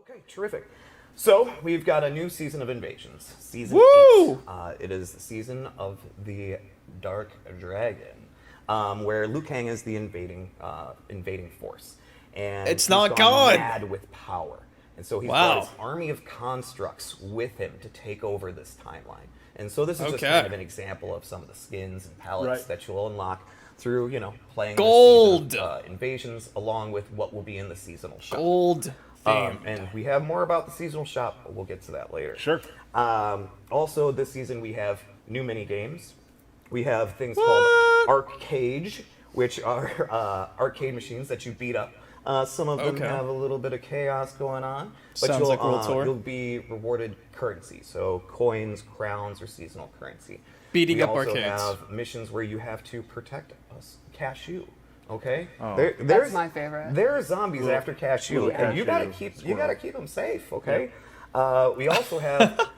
Okay, terrific. So we've got a new season of Invasions, season 8. It is the season of the Dark Dragon, where Liu Kang is the invading force, and it's he's not gone gone. mad with power, and so he's got his army of constructs with him to take over this timeline. And so this is just kind of an example of some of the skins and palettes that you'll unlock through, playing Gold Invasions, along with what will be in the seasonal shop. Gold. And we have more about the seasonal shop, but we'll get to that later. Sure. Also, this season we have new mini games. We have things called arcade, which are arcade machines that you beat up. Some of them have a little bit of chaos going on, but you'll be rewarded currency, so coins, crowns, or seasonal currency. Beating up arcades. We also have missions where you have to protect a cashew. Okay, that's my favorite. There are zombies after cashew, and you gotta keep them safe. Okay, we also have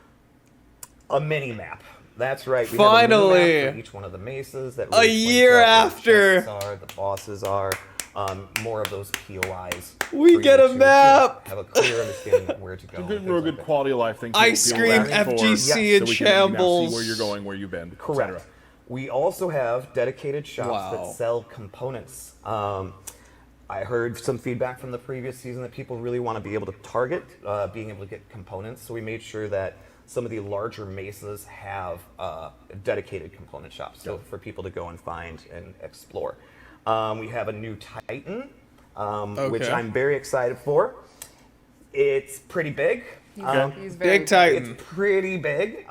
a mini map. That's right. We Finally, have a mini map for each one of the mesas. That a year after the bosses are. More of those POIs. We get a map. Have a clear understanding of where to go. Real good quality of life things. I scream FGC in shambles. See where you're going, where you've been. Correct. We also have dedicated shops that sell components. I heard some feedback from the previous season that people really want to be able to target being able to get components. So we made sure that some of the larger mesas have dedicated component shops, so for people to go and find and explore. We have a new Titan, which I'm very excited for. It's pretty big. He's big Titan. It's pretty big.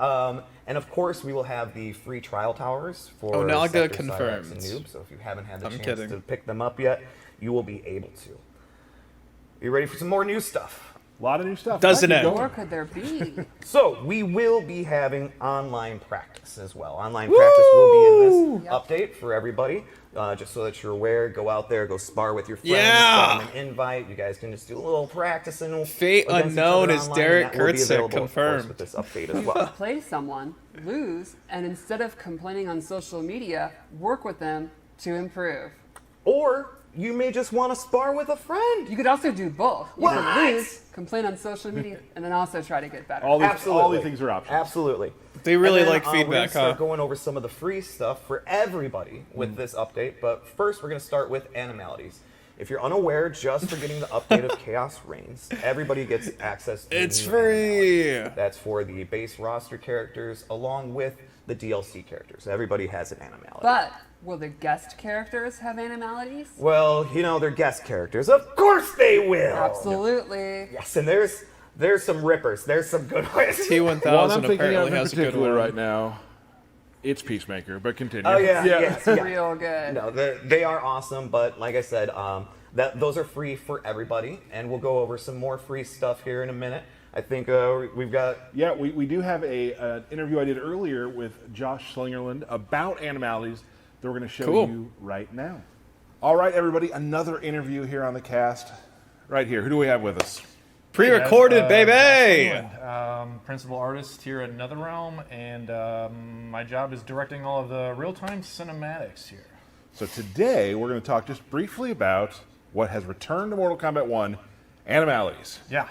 And of course, we will have the free trial towers for Naga Sector, confirmed. Cyrax, and Noob. So if you haven't had the chance to pick them up yet, you will be able to. Are you ready for some more new stuff? A lot of new stuff. Doesn't it? What more could there be? So we will be having online practice as well. Online practice will be in this update for everybody. Just so that you're aware, go out there, go spar with your friends, send them an invite. You guys can just do a little practicing. Fate unknown is Derek Kurtzik confirmed with this update as You well. could play someone, lose, and instead of complaining on social media, work with them to improve. Or you may just want to spar with a friend. You could also do both. You could lose, complain on social media, and then also try to get better. All these things are options. Absolutely. They really then, like we're feedback, gonna start going over some of the free stuff for everybody with this update. But first, we're going to start with Animalities. If you're unaware, just for getting the update of Chaos Reigns, everybody gets access to It's new free. Animalities. That's for the base roster characters along with the DLC characters. Everybody has an Animality. But will the guest characters have animalities? Well, they're guest characters. Of course they will. Absolutely. Yes, and there's some rippers. There's some good ones. T1000 One I'm thinking apparently of in has a good particular one right now. It's Peacemaker, but continue. Oh yeah. It's real good. No, they are awesome, but like I said, those are free for everybody, and we'll go over some more free stuff here in a minute. I think we've got... Yeah, we do have an interview I did earlier with Josh Slingerland about Animalities that we're going to show you right now. All right, everybody, another interview here on the cast. Right here. Who do we have with us? Pre-recorded, baby! Principal artist here at NetherRealm, and my job is directing all of the real-time cinematics here. So today, we're going to talk just briefly about what has returned to Mortal Kombat 1, Animalities. Yeah.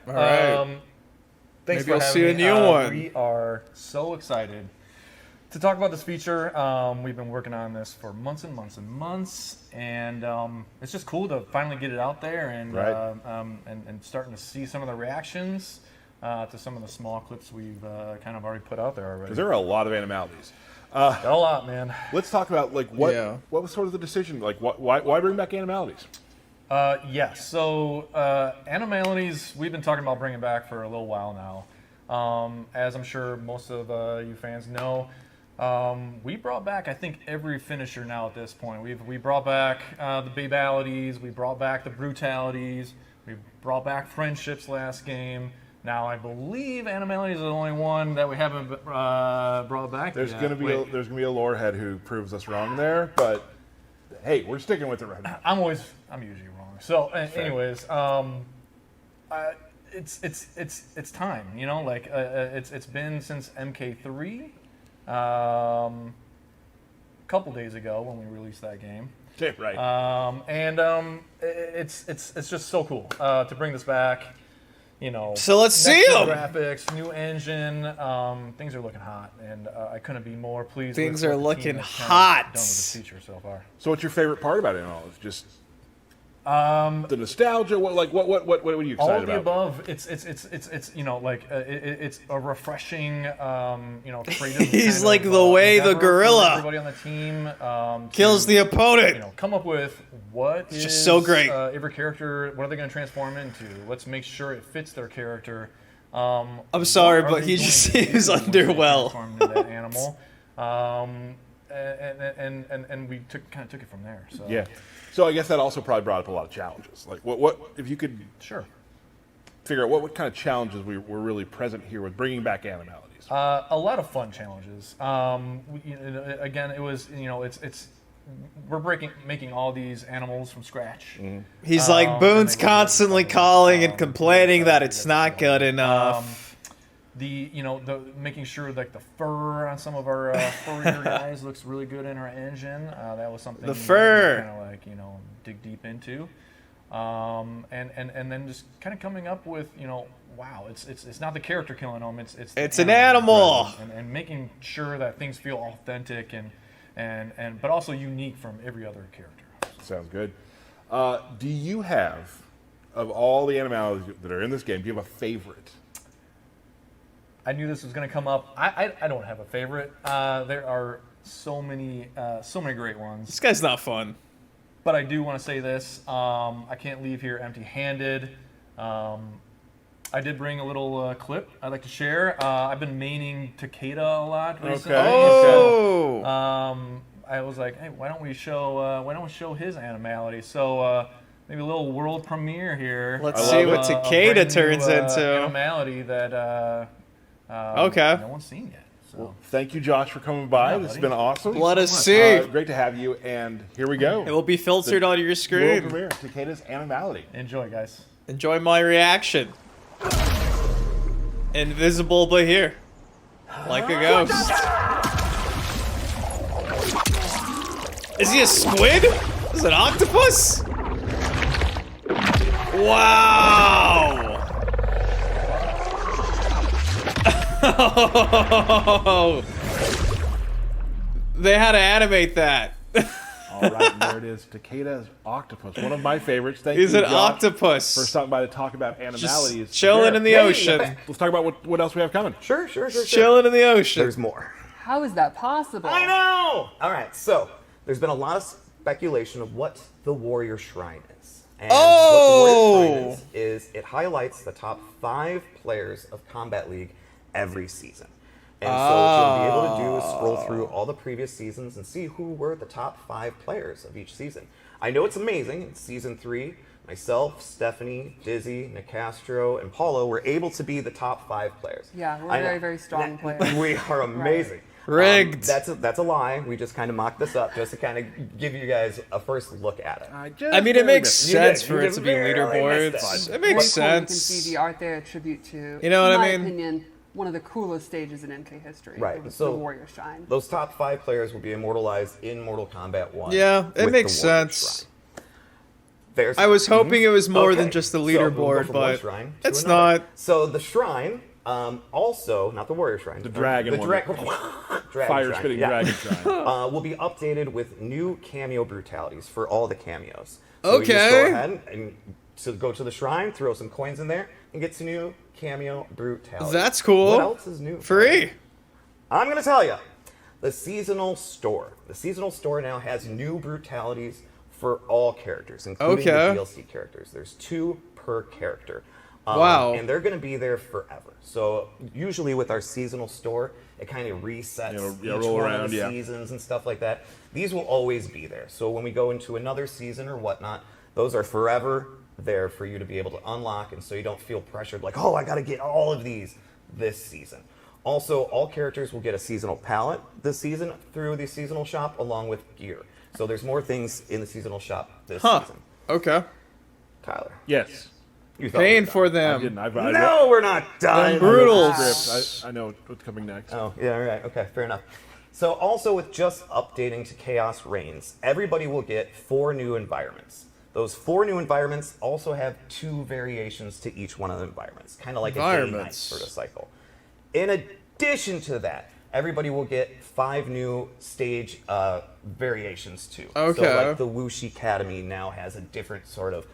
All right. Thanks Maybe for I'll see having a me. new one. We are so excited to talk about this feature. We've been working on this for months and months and months, and it's just cool to finally get it out there and and starting to see some of the reactions to some of the small clips we've kind of already put out there already. Because there are a lot of Animalities. Got a lot, man. Let's talk about what was sort of the decision. Like, why bring back Animalities? So Animalities, we've been talking about bringing back for a little while now. As I'm sure most of you fans know, we brought back, I think, every finisher now at this point. We brought back the babalities, we brought back the brutalities, we brought back friendships last game. Now I believe Animalities is the only one that we haven't brought back There's yet. Gonna be a lore head who proves us wrong there, but hey, we're sticking with it right now. I'm usually wrong. So, anyways, it's time. It's been since MK3. A couple days ago when we released that game. Yeah, right. It's just so cool to bring this back. So let's see next-gen 'em. graphics, new engine. Things are looking hot, and I couldn't be more pleased. Things with are what the team looking has kind of hot. done with this feature so far. So what's your favorite part about it all? It's just the nostalgia. What are you excited All of the about? above. It's it's a refreshing creative. He's kind like of, the way endeavor the for gorilla everybody on the team kills the opponent. Come up with what It's is just so great. Every character. What are they going to transform into? Let's make sure it fits their character. I'm sorry, what are but they he going just to do seems once they underwell. transform into that animal. And we kind of took it from there. So. Yeah. So I guess that also probably brought up a lot of challenges. Like what if you could Sure. figure out what kind of challenges were really present here with bringing back Animalities? A lot of fun challenges. Again, it was we're making all these animals from scratch. He's like, and Boone's they were really constantly fun. calling and complaining that it's not good enough. The making sure like the fur on some of our furrier guys looks really good in our engine. That was something The fur. kind of like dig deep into, and then just kind of coming up with wow, it's not the character killing them, it's the an animal. and making sure that things feel authentic and but also unique from every other character. Sounds good. Do you have, of all the Animalities that are in this game, do you have a favorite? I knew this was going to come up. I don't have a favorite. There are so many great ones. This guy's not fun. But I do want to say this. I can't leave here empty-handed. I did bring a little clip I'd like to share. I've been maining Takeda a lot recently. Okay. Oh. I was like, hey, why don't we show his Animality? So maybe a little world premiere here. Let's see what A Takeda brand turns new, into. Animality that Okay. no one's seen yet. So. Well, thank you, Josh, for coming by. Yeah, This has buddy. been awesome. Let us see. Great to have you, and here we go. It will be filtered on your World screen. premiere, Takeda's Animality. Enjoy, guys. Enjoy my reaction. Invisible but here. Like a ghost. Is he a squid? Is it an octopus? Wow! They had to animate that. All right, and there it is. Takeda's Octopus, one of my favorites. Thank He's you, an Josh, octopus. for stopping by to talk about Animalities. Just chilling in the ocean. Let's talk about what else we have coming. Sure. Chilling in the ocean. There's more. How is that possible? I know! All right, so there's been a lot of speculation of what the Warrior Shrine is. And what the Warrior Shrine is it highlights the top 5 players of Combat League every season. And so what you'll be able to do is scroll through all the previous seasons and see who were the top 5 players of each season. I know it's amazing. In Season 3, myself, Stephanie, Dizzy, Nicastro, and Paulo were able to be the top 5 players. Yeah, we're I know. very, very strong players. We are amazing. Rigged. That's a lie. We just kind of mocked this up just to kind of give you guys a first look at it. I mean, it makes sense You for did it to be barely miss leaderboards. it. It makes One cool, you can sense. see the art there, a tribute to, You know what in I my mean? opinion, one of the coolest stages in MK history. Right, It was so the Warrior Shrine. Those top 5 players will be immortalized in Mortal Kombat 1. Yeah, it with makes the Warrior sense. Shrine. I was hoping it was more than Okay, just the so we'll go leaderboard, from one but shrine to it's another. not. So the shrine, also not the Warrior Shrine, The dragon one. dragon Fire-spitting yeah, dragon shrine. will be updated with new cameo brutalities for all the cameos. So you just Okay. go ahead and go to the shrine, throw some coins in there, and get some new cameo brutalities. That's cool. What else is new? Free. I'm going to tell you. The seasonal store. The seasonal store now has new brutalities for all characters, including Okay. the DLC characters. There's 2 per character. Wow. And they're going to be there forever. So usually with our seasonal store, it kind of resets Yeah, each roll one around, of the yeah. seasons and stuff like that. These will always be there. So when we go into another season or whatnot, those are forever there for you to be able to unlock, and so you don't feel pressured like, oh, I got to get all of these this season. Also, all characters will get a seasonal palette this season through the seasonal shop along with gear. So there's more things in the seasonal shop this season. Okay. Tyler, Yes. you thought Paying we were for I them. didn't. no, we're not done. Brutals. I know what's coming next. Oh, yeah, all right. Okay, fair enough. So also with just updating to Chaos Reigns, everybody will get 4 new environments. Those 4 new environments also have 2 variations to each one of the environments, kind of like a day-night sort of cycle. In addition to that, everybody will get 5 new stage variations too. Okay. So like the Whoosh Academy now has a different sort of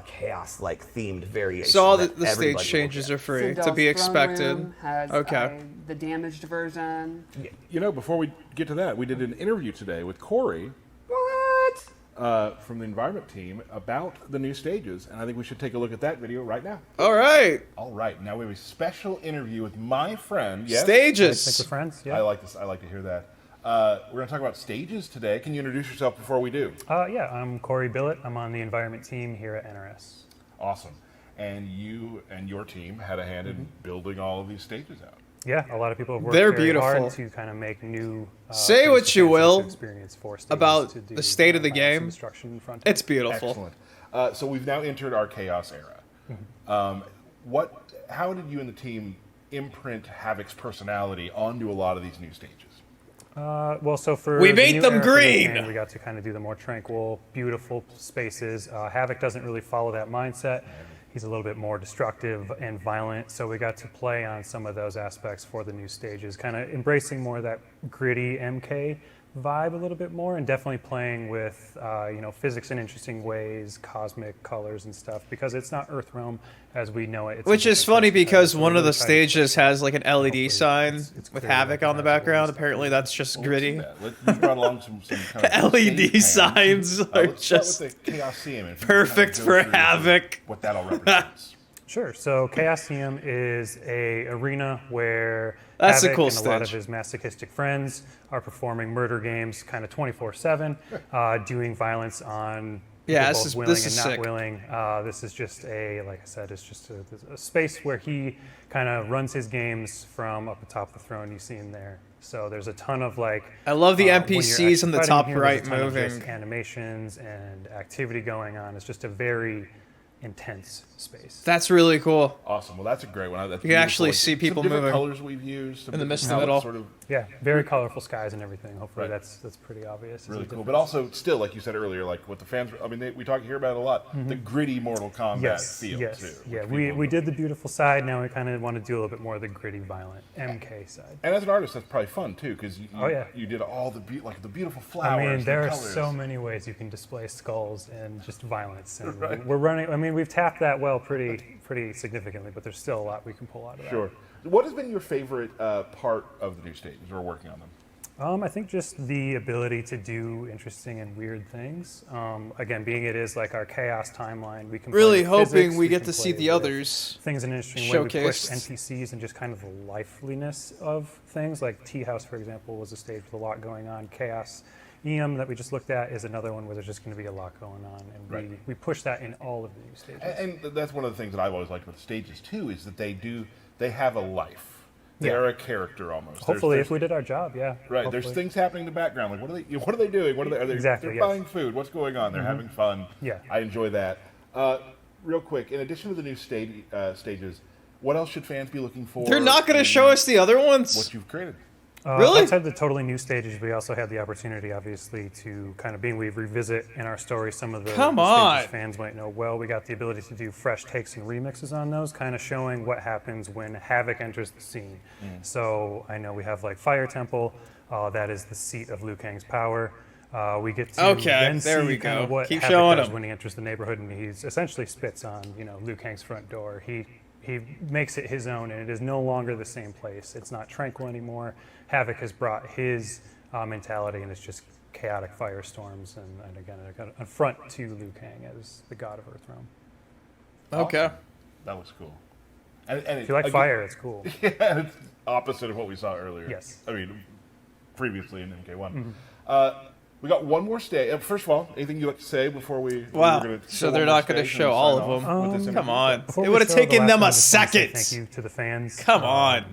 chaos-like themed variation. So all that the everybody stage will changes get. are free Sindal's to be Throne expected. Room has Okay. the damaged version. You know, before we get to that, we did an interview today with Corey What? from the environment team about the new stages, and I think we should take a look at that video right now. All right. All right, now we have a special interview with my friend. Yes? Stages. Thanks for friends. I Yeah. like this. I like to hear that. We're going to talk about stages today. Can you introduce yourself before we do? Yeah, I'm Corey Billett. I'm on the environment team here at NRS. Awesome. And you and your team had a hand in building all of these stages out. Yeah, a lot of people have worked They're very hard beautiful. to kind of make new. Say things what for you fans will to experience for stages about to do, the state of the balance and game. destruction in front. It's beautiful. Excellent. So we've now entered our chaos era. How did you and the team imprint Havoc's personality onto a lot of these new stages? Well, so for We the made new them era for the green! game, we got to kind of do the more tranquil, beautiful spaces. Havoc doesn't really follow that mindset. He's a little bit more destructive and violent, so we got to play on some of those aspects for the new stages, kind of embracing more of that gritty MK vibe a little bit more, and definitely playing with physics in interesting ways, cosmic colors and stuff, because it's not Earthrealm as we know it. It's a Which is different funny perspective, because so one we of the really tried to- stages has like an LED Hopefully sign it's with clear Havoc on the recognizable background. and stuff. Apparently that's just gritty. We brought along some kind of LED stage signs hands. are Let's start just with the Chaosium. If you can perfect kind of go for through Havoc. What that all represents. Sure. So Chaosium is a arena where That's a Havoc cool and a lot of stage. his masochistic friends are performing murder games kind of 24/7, doing violence on Yeah, people this both is- willing this and is not sick. willing. This is just like I said, it's just a space where he kind of runs his games from up atop the throne. You see him there. So there's a ton of like. I love the when you're NPCs in the actually top fighting here, right there's a ton of just moving. animations and activity going on. It's just a very intense space. That's really cool. Awesome. Well, that's a great one. That's You can actually beautiful. see people some different moving. colors we've used some In the different midst of it palettes, all. Sort of Yeah, very colorful skies and everything. Hopefully Right. that's pretty obvious. It's a really cool. difference. But also, still, like you said earlier, like what the fans. I mean, we talk hear about it a lot. The gritty Mortal Kombat yes, feel yes, too. yeah. which We people- did the beautiful side. Now we kind of want to do a little bit more of the gritty, violent MK side. And as an artist, that's probably fun too, because you, Oh, yeah. you did all the like the beautiful flowers. I mean, the there are colors. so many ways you can display skulls and just violence. And Right. we're running. I mean, we've tapped that well pretty significantly, but there's still a lot we can pull out of that. Sure. What has been your favorite part of the new stages or working on them? I think just the ability to do interesting and weird things. Again, being it is like our chaos timeline, we can play Really with hoping physics, we get can to see play the with others things in an interesting way. We push showcased. NPCs and just kind of the liveliness of things. Like Tea House, for example, was a stage with a lot going on. Chaos EM that we just looked at is another one where there's just going to be a lot going on, and Right. we push that in all of the new stages. And that's one of the things that I've always liked with stages too, is that they have a life. Yeah. They're a character almost. Hopefully, There's- if we did our job, yeah. Right, hopefully. there's things happening in the background. Like, what are they doing? Are they? Exactly, They're yes. buying food. What's going on? They're having fun. Yeah. I enjoy that. Real quick, in addition to the new stages, what else should fans be looking for? They're not going to in show us the other ones. what you've created. Really? Outside the totally new stages, we also had the opportunity, obviously, to kind of we revisit in our story some of the Come the on. stages fans might know well. We got the ability to do fresh takes and remixes on those, kind of showing what happens when Havoc enters the scene. So I know we have like Fire Temple, that is the seat of Liu Kang's power. We get to Okay, then there see we kind of go. what Keep Havoc showing does him. when he enters the neighborhood, and he's essentially spits on Liu Kang's front door. He makes it his own, and it is no longer the same place. It's not tranquil anymore. Havoc has brought his mentality, and it's just chaotic firestorms, and again, an affront to Liu Kang as the god of Earthrealm. Okay. That was cool. And If you like fire, it's cool. Yeah, it's opposite of what we saw earlier. Yes. I mean, previously in MK1. We got one more stage. First of all, anything you'd like to say before we? Wow. we're gonna So show they're one more not going to stage show and all sign of off with this them. interview? Come on. Before It we would have show the taken last them one, a I just wanna say second. Thank you to the fans. Come on.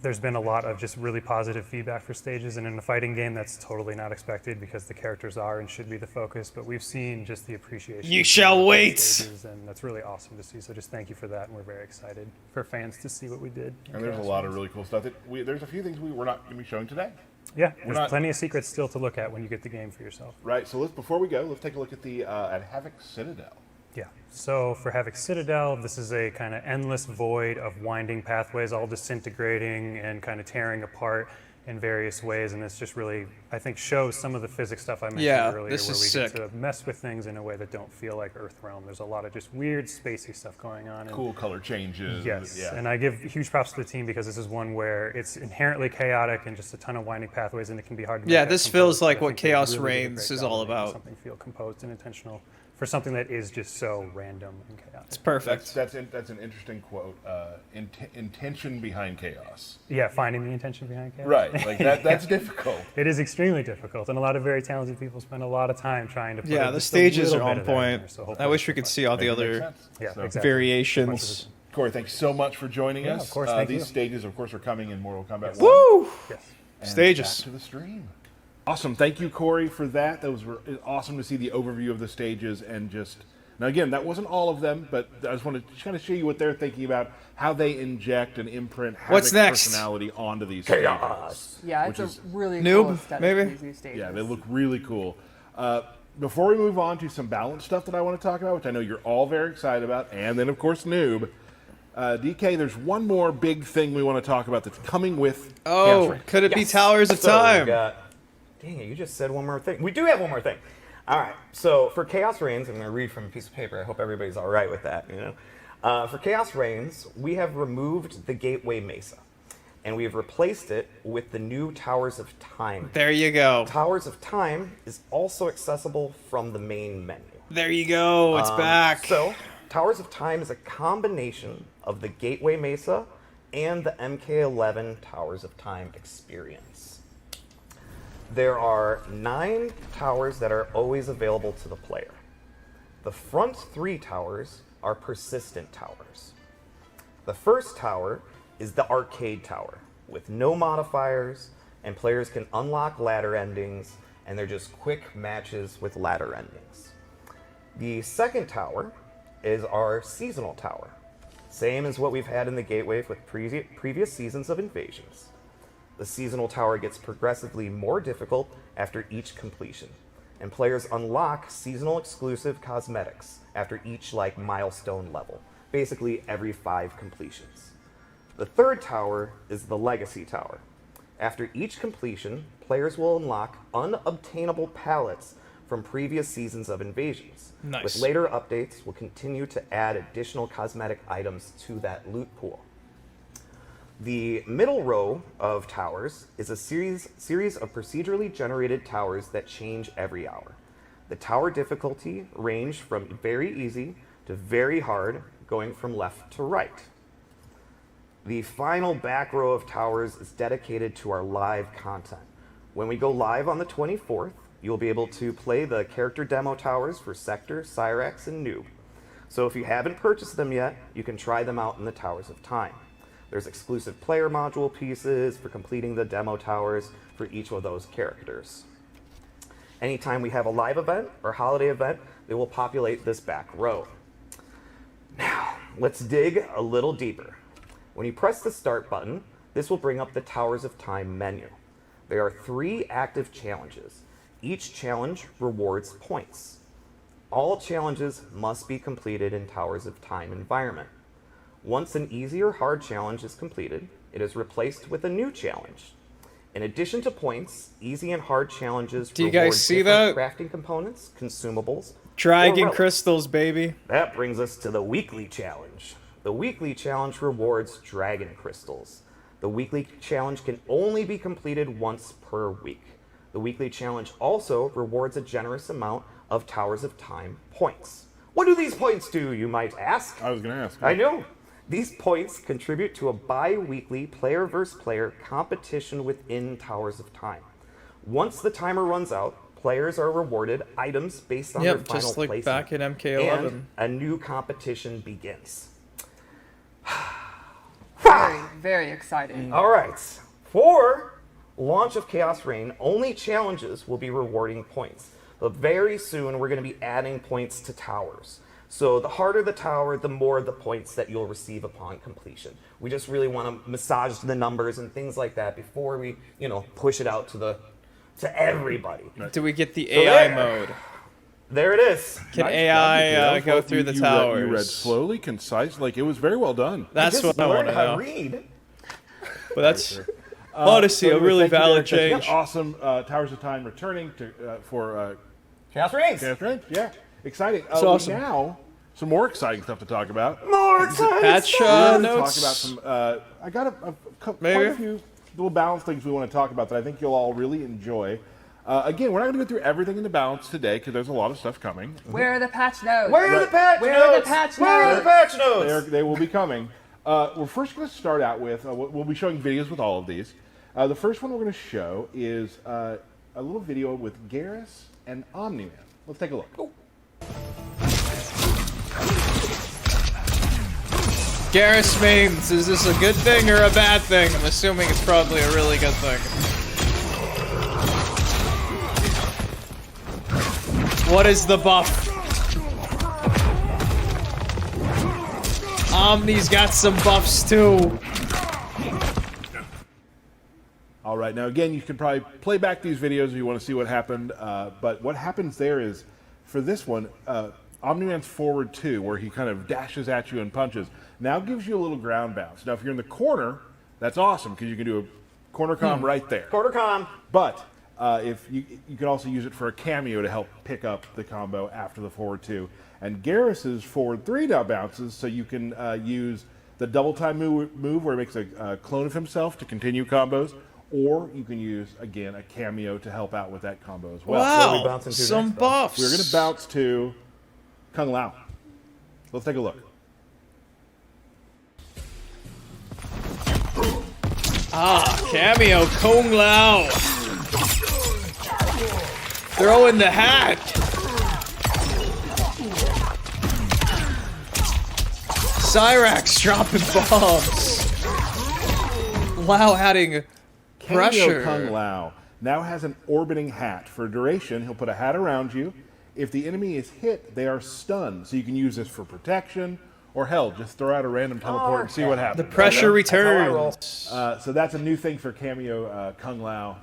There's been a lot of just really positive feedback for stages, and in a fighting game, that's totally not expected because the characters are and should be the focus. But we've seen just the appreciation. You for shall the wait. stages, and that's really awesome to see. So just thank you for that, and we're very excited for fans to see what we did. And there's a lot of really cool stuff. There's a few things we're not going to be showing today. Yeah, there's plenty of secrets still to look at when you get the game for yourself. Right. So before we go, let's take a look at at Havoc Citadel. Yeah. So for Havoc Citadel, this is a kind of endless void of winding pathways, all disintegrating and kind of tearing apart in various ways, and this just really, I think, shows some of the physics stuff I mentioned earlier, this where is we sick. get to mess with things in a way that don't feel like Earthrealm. There's a lot of just weird, spacey stuff going on. And Cool color changes. yes, Yeah. and I give huge props to the team because this is one where it's inherently chaotic and just a ton of winding pathways, and it can be hard to Yeah, make that this composed, feels but I like what think they Chaos really did a Reigns great is job all of making about. Something feel composed and intentional for something that is just so random and chaotic. It's perfect. That's an interesting quote. Intention behind chaos. Yeah, finding the intention behind chaos. Right. Like that's difficult. It is extremely difficult, and a lot of very talented people spend a lot of time trying to put Yeah, in the just a stages little are bit on of that in point. there, so I hopefully wish it's we could fun. see all the Makes other sense. Yeah, So, exactly. variations. Corey, thanks so much for joining Yeah, us. of course, thank these you. stages, of course, are coming in Mortal Kombat 1. Woo! Yes. And Stages. back to the stream. Awesome. Thank you, Corey, for that. Those were awesome to see the overview of the stages and just. Now, again, that wasn't all of them, but I just wanted to kind of show you what they're thinking about, how they inject and imprint What's Havoc's next? personality onto these Chaos. stages. Yeah, Which it's is- a really Noob, cool aesthetic maybe? for these new stages. Yeah, they look really cool. Before we move on to some balance stuff that I want to talk about, which I know you're all very excited about, and then, of course, Noob, DK, there's one more big thing we want to talk about that's coming with Chaos Oh, Reigns. could it be Yes. Towers of So we Time? got- dang it, you just said one more thing. We do have one more thing. All right, so for Chaos Reigns, I'm going to read from a piece of paper. I hope everybody's all right with that, For Chaos Reigns, we have removed the Gateway Mesa, and we have replaced it with the new Towers of Time. There you go. Towers of Time is also accessible from the main menu. There you go. It's back. So, Towers of Time is a combination of the Gateway Mesa and the MK11 Towers of Time experience. There are 9 towers that are always available to the player. The front 3 towers are persistent towers. The first tower is the arcade tower with no modifiers, and players can unlock ladder endings, and they're just quick matches with ladder endings. The second tower is our seasonal tower, same as what we've had in the Gateway with previous seasons of Invasions. The seasonal tower gets progressively more difficult after each completion, and players unlock seasonal exclusive cosmetics after each milestone level, basically every 5 completions. The third tower is the Legacy Tower. After each completion, players will unlock unobtainable palettes from previous seasons of Invasions. Nice. With later updates, we'll continue to add additional cosmetic items to that loot pool. The middle row of towers is a series of procedurally generated towers that change every hour. The tower difficulty range from very easy to very hard, going from left to right. The final back row of towers is dedicated to our live content. When we go live on the 24th, you'll be able to play the character demo towers for Sector, Cyrax, and Noob. So if you haven't purchased them yet, you can try them out in the Towers of Time. There's exclusive player module pieces for completing the demo towers for each of those characters. Anytime we have a live event or holiday event, they will populate this back row. Now, let's dig a little deeper. When you press the start button, this will bring up the Towers of Time menu. There are 3 active challenges. Each challenge rewards points. All challenges must be completed in Towers of Time environment. Once an easy or hard challenge is completed, it is replaced with a new challenge. In addition to points, easy and hard challenges Do you guys reward see different that? crafting components, consumables, Dragon or relics. crystals, baby. That brings us to the weekly challenge. The weekly challenge rewards dragon crystals. The weekly challenge can only be completed once per week. The weekly challenge also rewards a generous amount of Towers of Time points. What do these points do, you might ask? I was going to ask. I know. These points contribute to a bi-weekly player versus player competition within Towers of Time. Once the timer runs out, players are rewarded items based on their Yep, final just like placement. back in MK11. And a new competition begins. Very, very exciting. All right. For launch of Chaos Reign, only challenges will be rewarding points. But very soon, we're going to be adding points to towers. So the harder the tower, the more the points that you'll receive upon completion. We just really want to massage the numbers and things like that before we, push it out to everybody. Do we get the So AI there. mode? There it is. Can Nice AI job, Takeda. go through the You towers? read slowly, concise. Like, it was very well done. That's Just what I want learned to how know. read. But that's honestly a anyway, really thank you, valid Derek. That's change. Awesome. Towers of Time returning for Chaos Reigns. Chaos Reigns. Yeah, exciting. It's awesome. Now, some more exciting stuff to talk about. More exciting Patch stuff. We're gonna notes. talk about some. I got quite Maybe. a few little balance things we want to talk about that I think you'll all really enjoy. Again, we're not going to go through everything in the balance today because there's a lot of stuff coming. Where are the patch notes? Where are the patch Where are the notes? patch Where are the notes? patch notes? They will be coming. We're first going to start out with, we'll be showing videos with all of these. The first one we're going to show is a little video with Garrus and Omni-Man. Let's take a look. Garrus memes, is this a good thing or a bad thing? I'm assuming it's probably a really good thing. What is the buff? Omni's got some buffs too. All right, now again, you can probably play back these videos if you want to see what happened. But what happens there is, for this one, Omni-Man's forward 2, where he kind of dashes at you and punches, now gives you a little ground bounce. Now, if you're in the corner, that's awesome because you can do a corner comm right there. Quarter com. But if you can also use it for a cameo to help pick up the combo after the forward 2. And Garrus's forward 3 now bounces, so you can use the double time move where he makes a clone of himself to continue combos, or you can use, again, a cameo to help out with that combo as well. Where are we Wow, bouncing to some next, though? buffs. We're going to bounce to Kung Lao. Let's take a look. Cameo Kung Lao. Throw in the hat. Cyrax dropping bombs. Lao adding Cameo pressure. Kung Lao now has an orbiting hat. For duration, he'll put a hat around you. If the enemy is hit, they are stunned. So you can use this for protection, or hell, just throw out a random teleport and see what happens. The pressure That's how I roll. returns. So that's a new thing for Cameo Kung Lao.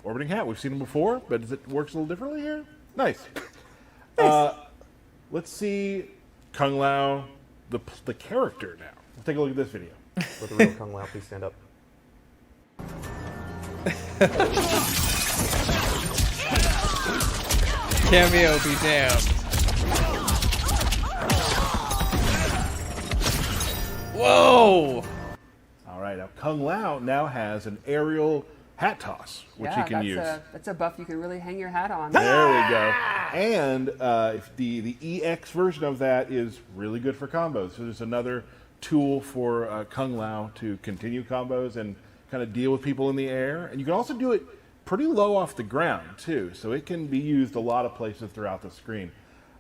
Orbiting hat, we've seen him before, but it works a little differently here. Nice. Let's see Kung Lao, the character now. Let's take a look at this video. With the real Kung Lao, please stand up. Cameo be damned. Whoa! All right, now Kung Lao now has an aerial hat toss, which he can use. That's a buff you can really hang your hat on. There we go. And if the EX version of that is really good for combos. So there's another tool for Kung Lao to continue combos and kind of deal with people in the air. And you can also do it pretty low off the ground, too. So it can be used a lot of places throughout the screen.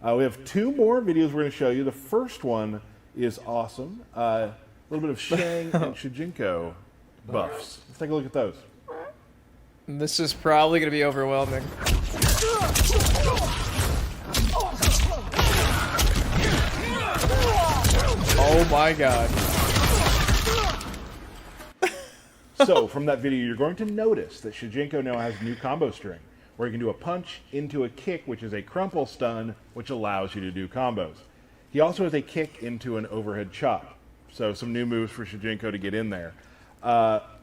We have 2 more videos we're going to show you. The first one is awesome. A little bit of Shang and Shijinko buffs. Let's take a look at those. This is probably going to be overwhelming. Oh my god. So, from that video, you're going to notice that Shijinko now has new combo string, where you can do a punch into a kick, which is a crumple stun, which allows you to do combos. He also has a kick into an overhead chop. So, some new moves for Shijinko to get in there.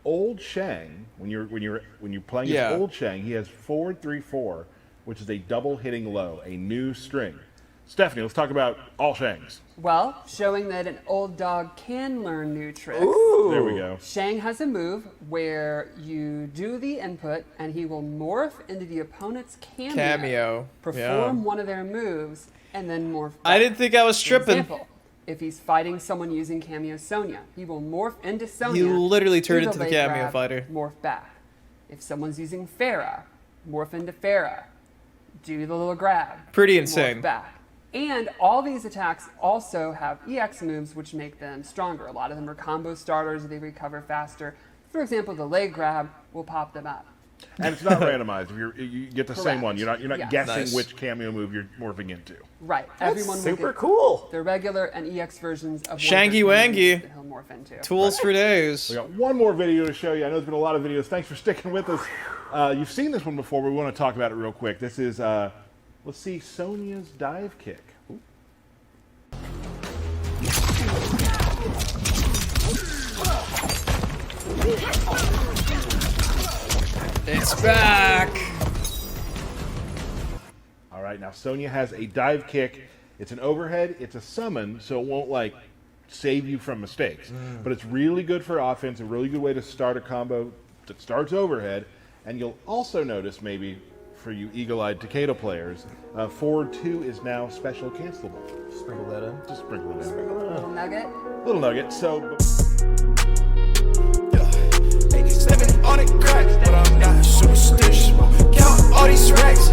Old Shang, when you're playing as Old Shang, he has forward 3-4, which is a double hitting low, a new string. Stephanie, let's talk about all Shangs. Well, showing that an old dog can learn new tricks. There we go. Shang has a move where you do the input and he will morph into the opponent's cameo, perform one of their moves, and then morph back. I didn't think I was For tripping. example, if he's fighting someone using cameo Sonya, he will morph into Sonya. You literally turn do into the leg cameo grab, fighter. Morph back. If someone's using Pharah, morph into Pharah. Do the little grab. Pretty morph insane. back. And all these attacks also have EX moves which make them stronger. A lot of them are combo starters, they recover faster. For example, the leg grab will pop them up. And it's not randomized. You get the same Correct. one. You're not Yeah. guessing Nice. which cameo move you're morphing into. Right. That's Everyone will super get cool. the regular and EX versions of one of Shangy the moves wangy. that he'll morph into. Tools for days. We got one more video to show you. I know there's been a lot of videos. Thanks for sticking with us. You've seen this one before, but we want to talk about it real quick. This is, let's see, Sonya's dive kick. Ooh. It's back. All right, now Sonya has a dive kick. It's an overhead. It's a summon, so it won't like save you from mistakes. But it's really good for offense. A really good way to start a combo that starts overhead. And you'll also notice, maybe for you eagle-eyed Takeda players, forward 2 is now special cancelable. Sprinkle that in. Just sprinkle it in. Little nugget. Little nugget. So. 87 on it crack, but I'm not superstitious. Count all these racks,